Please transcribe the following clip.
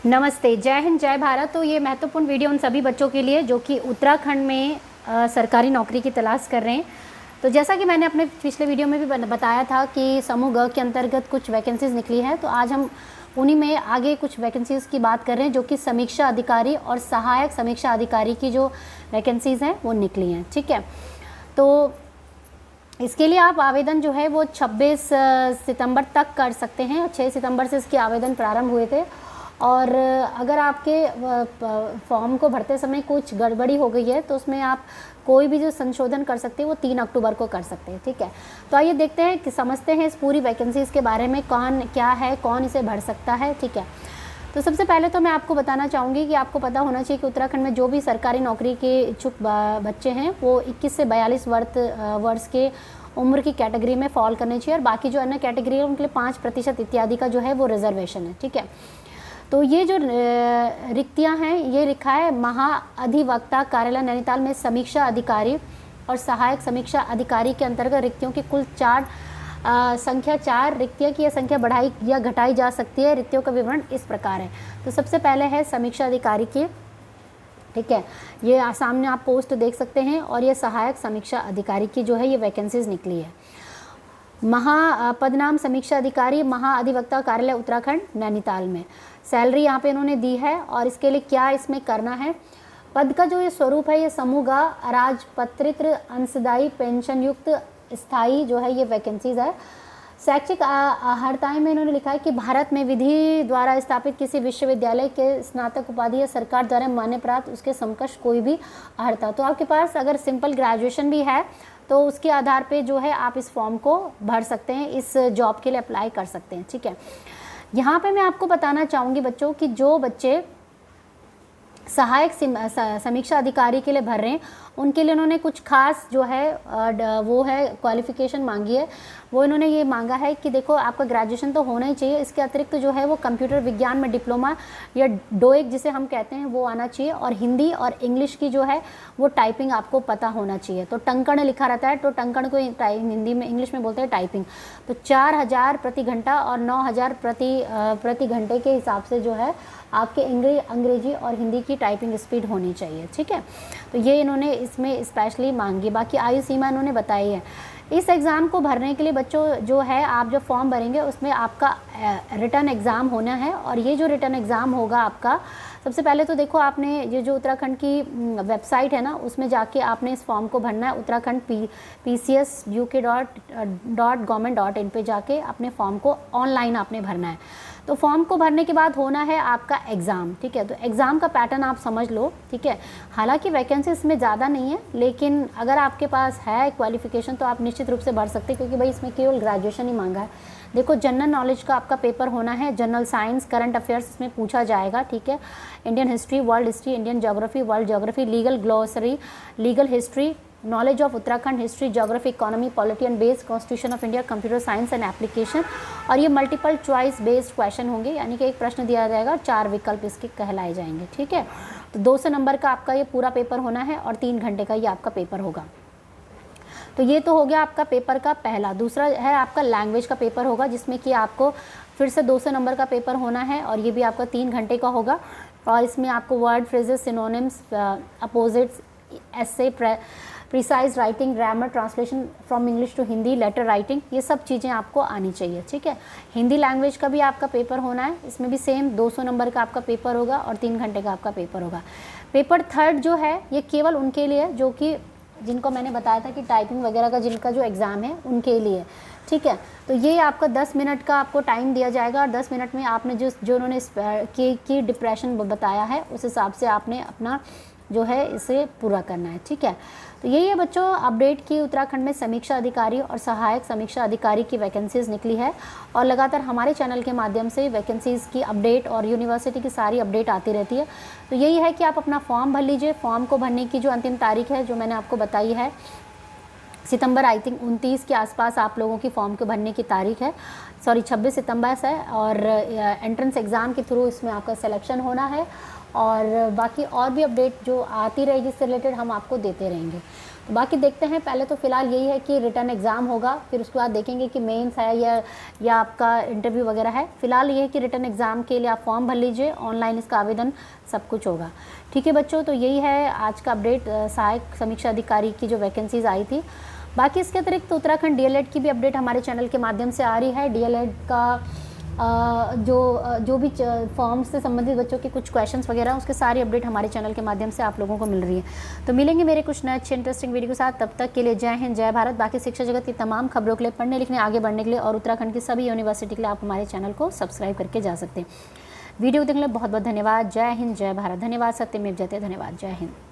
नमस्ते, जय हिंद, जय भारत। तो ये महत्वपूर्ण वीडियो उन सभी बच्चों के लिए जो कि उत्तराखंड में सरकारी नौकरी की तलाश कर रहे हैं। तो जैसा कि मैंने अपने पिछले वीडियो में भी बताया था कि समूह ग के अंतर्गत कुछ वैकेंसीज़ निकली है, तो आज हम उन्हीं में आगे कुछ वैकेंसीज़ की बात कर रहे हैं जो कि समीक्षा अधिकारी और सहायक समीक्षा अधिकारी की जो वैकेंसीज़ हैं वो निकली हैं। ठीक है, तो इसके लिए आप आवेदन जो है वो 26 सितंबर तक कर सकते हैं। 6 सितंबर से इसके आवेदन प्रारंभ हुए थे और अगर आपके फॉर्म को भरते समय कुछ गड़बड़ी हो गई है तो उसमें आप कोई भी जो संशोधन कर सकते हैं वो 3 अक्टूबर को कर सकते हैं। ठीक है, तो आइए देखते हैं कि समझते हैं इस पूरी वैकेंसीज़ के बारे में, कौन क्या है, कौन इसे भर सकता है। ठीक है, तो सबसे पहले तो मैं आपको बताना चाहूँगी कि आपको पता होना चाहिए कि उत्तराखंड में जो भी सरकारी नौकरी के इच्छुक बच्चे हैं वो 21 से 42 वर्ष के उम्र की कैटेगरी में फॉल करने चाहिए और बाकी जो अन्य कैटेगरी है उनके लिए 5% इत्यादि का जो है वो रिजर्वेशन है। ठीक है, तो ये जो रिक्तियां हैं ये लिखा है महाअधिवक्ता कार्यालय नैनीताल में समीक्षा अधिकारी और सहायक समीक्षा अधिकारी के अंतर्गत रिक्तियों की कुल संख्या 4 रिक्तियां की यह संख्या बढ़ाई या घटाई जा सकती है। रिक्तियों का विवरण इस प्रकार है। तो सबसे पहले है समीक्षा अधिकारी की। ठीक है, ये सामने आप पोस्ट देख सकते हैं और ये सहायक समीक्षा अधिकारी की जो है ये वैकेंसीज निकली है। पदनाम समीक्षा अधिकारी महाअधिवक्ता कार्यालय उत्तराखंड नैनीताल में। सैलरी यहाँ पे इन्होंने दी है और इसके लिए क्या इसमें करना है। पद का जो ये स्वरूप है ये समूह राजपत्रित अंशदायी पेंशन युक्त स्थायी जो है ये वैकेंसीज है। शैक्षिक अर्हताएं में इन्होंने लिखा है कि भारत में विधि द्वारा स्थापित किसी विश्वविद्यालय के स्नातक उपाधि या सरकार द्वारा मान्य प्राप्त उसके समकक्ष कोई भी अर्हता। तो आपके पास अगर सिंपल ग्रेजुएशन भी है तो उसके आधार पे जो है आप इस फॉर्म को भर सकते हैं, इस जॉब के लिए अप्लाई कर सकते हैं। ठीक है, यहाँ पे मैं आपको बताना चाहूँगी बच्चों कि जो बच्चे सहायक समीक्षा अधिकारी के लिए भर रहे हैं उनके लिए उन्होंने कुछ खास जो है वो है क्वालिफ़िकेशन मांगी है। वो इन्होंने ये मांगा है कि देखो आपका ग्रेजुएशन तो होना ही चाहिए, इसके अतिरिक्त जो है वो कंप्यूटर विज्ञान में डिप्लोमा या डोएक जिसे हम कहते हैं वो आना चाहिए और हिंदी और इंग्लिश की जो है वो टाइपिंग आपको पता होना चाहिए। तो टंकण लिखा रहता है, तो टंकण को हिंदी में इंग्लिश में बोलते हैं टाइपिंग। तो 4000 प्रति घंटा और 9000 प्रति घंटे के हिसाब से जो है आपके अंग्रेजी और हिंदी की टाइपिंग स्पीड होनी चाहिए। ठीक है, तो ये इन्होंने इसमें स्पेशली मांगी। बाकी आयु सीमा इन्होंने बताई है। इस एग्ज़ाम को भरने के लिए बच्चों जो है आप जब फॉर्म भरेंगे उसमें आपका रिटर्न एग्ज़ाम होना है और ये जो रिटर्न एग्ज़ाम होगा आपका, सबसे पहले तो देखो आपने ये जो उत्तराखंड की वेबसाइट है ना उसमें जाके आपने इस फॉर्म को भरना है। उत्तराखंड pcsuk.government.in पे जाके अपने फॉर्म को ऑनलाइन आपने भरना है। तो फॉर्म को भरने के बाद होना है आपका एग्ज़ाम। ठीक है, तो एग्ज़ाम का पैटर्न आप समझ लो। ठीक है, हालांकि वैकेंसी इसमें ज़्यादा नहीं है लेकिन अगर आपके पास है क्वालिफ़िकेशन तो आप निश्चित रूप से भर सकते हैं क्योंकि भाई इसमें केवल ग्रेजुएशन ही मांगा है। देखो जनरल नॉलेज का आपका पेपर होना है, जनरल साइंस, करंट अफेयर्स इसमें पूछा जाएगा। ठीक है, Indian history, world history, Indian geography, world geography, legal glossary, legal history, knowledge of Uttarakhand, history, geography, economy, polity and based, constitution of India, computer science and application. और ये multiple choice based question होंगे, यानी कि एक प्रश्न दिया जाएगा, 4 विकल्प इसके कहलाए जाएंगे। ठीक है, तो 200 नंबर का आपका ये पूरा पेपर होना है और 3 घंटे का ये आपका पेपर होगा। तो ये तो हो गया आपका पेपर का पहला। दूसरा है आपका लैंग्वेज का पेपर होगा जिसमें कि आपको फिर से 200 नंबर का पेपर होना है और ये भी आपका 3 घंटे का होगा और इसमें आपको word, phrases, synonyms, opposites, essay, precise writing, grammar, translation from English to Hindi, letter writing, ये सब चीज़ें आपको आनी चाहिए। ठीक है, हिंदी लैंग्वेज का भी आपका पेपर होना है, इसमें भी सेम 200 नंबर का आपका पेपर होगा और 3 घंटे का आपका पेपर होगा। पेपर थर्ड जो है ये केवल उनके लिए जो कि जिनको मैंने बताया था कि टाइपिंग वगैरह का जिनका जो एग्ज़ाम है उनके लिए। ठीक है, तो ये आपका 10 मिनट का आपको टाइम दिया जाएगा और 10 मिनट में आपने जो उन्होंने की डिप्रेशन बताया है उस हिसाब से आपने अपना जो है इसे पूरा करना है। ठीक है, तो यही है बच्चों अपडेट की उत्तराखंड में समीक्षा अधिकारी और सहायक समीक्षा अधिकारी की वैकेंसीज़ निकली है और लगातार हमारे चैनल के माध्यम से वैकेंसीज़ की अपडेट और यूनिवर्सिटी की सारी अपडेट आती रहती है। तो यही है कि आप अपना फॉर्म भर लीजिए। फॉर्म को भरने की जो अंतिम तारीख है जो मैंने आपको बताई है सितंबर, आई थिंक 29 के आसपास आप लोगों की फॉर्म को भरने की तारीख है। सॉरी 26 सितंबर से, और एंट्रेंस एग्ज़ाम के थ्रू इसमें आपका सिलेक्शन होना है। और बाकी और भी अपडेट जो आती रहेगी इससे रिलेटेड हम आपको देते रहेंगे। तो बाकी देखते हैं, पहले तो फ़िलहाल यही है कि रिटर्न एग्ज़ाम होगा, फिर उसके बाद देखेंगे कि मेंस है या आपका इंटरव्यू वगैरह है। फ़िलहाल ये है कि रिटर्न एग्ज़ाम के लिए आप फॉर्म भर लीजिए, ऑनलाइन इसका आवेदन सब कुछ होगा। ठीक है बच्चों, तो यही है आज का अपडेट सहायक समीक्षा अधिकारी की जो वैकेंसीज़ आई थी। बाकी इसके अतिरिक्त उत्तराखंड डीएलएड की भी अपडेट हमारे चैनल के माध्यम से आ रही है। डीएलएड का जो भी फॉर्म से संबंधित बच्चों के कुछ क्वेश्चंस वगैरह, उसके सारी अपडेट हमारे चैनल के माध्यम से आप लोगों को मिल रही है। तो मिलेंगे मेरे कुछ नए अच्छे इंटरेस्टिंग वीडियो के साथ, तब तक के लिए जय हिंद, जय भारत। बाकी शिक्षा जगत की तमाम खबरों के लिए, पढ़ने लिखने आगे बढ़ने के लिए और उत्तराखंड की सभी यूनिवर्सिटी के लिए आप हमारे चैनल को सब्सक्राइब करके जा सकते हैं। वीडियो देखने के लिए बहुत बहुत धन्यवाद। जय हिंद, जय भारत। धन्यवाद। सत्यमेव जयते। धन्यवाद। जय हिंद।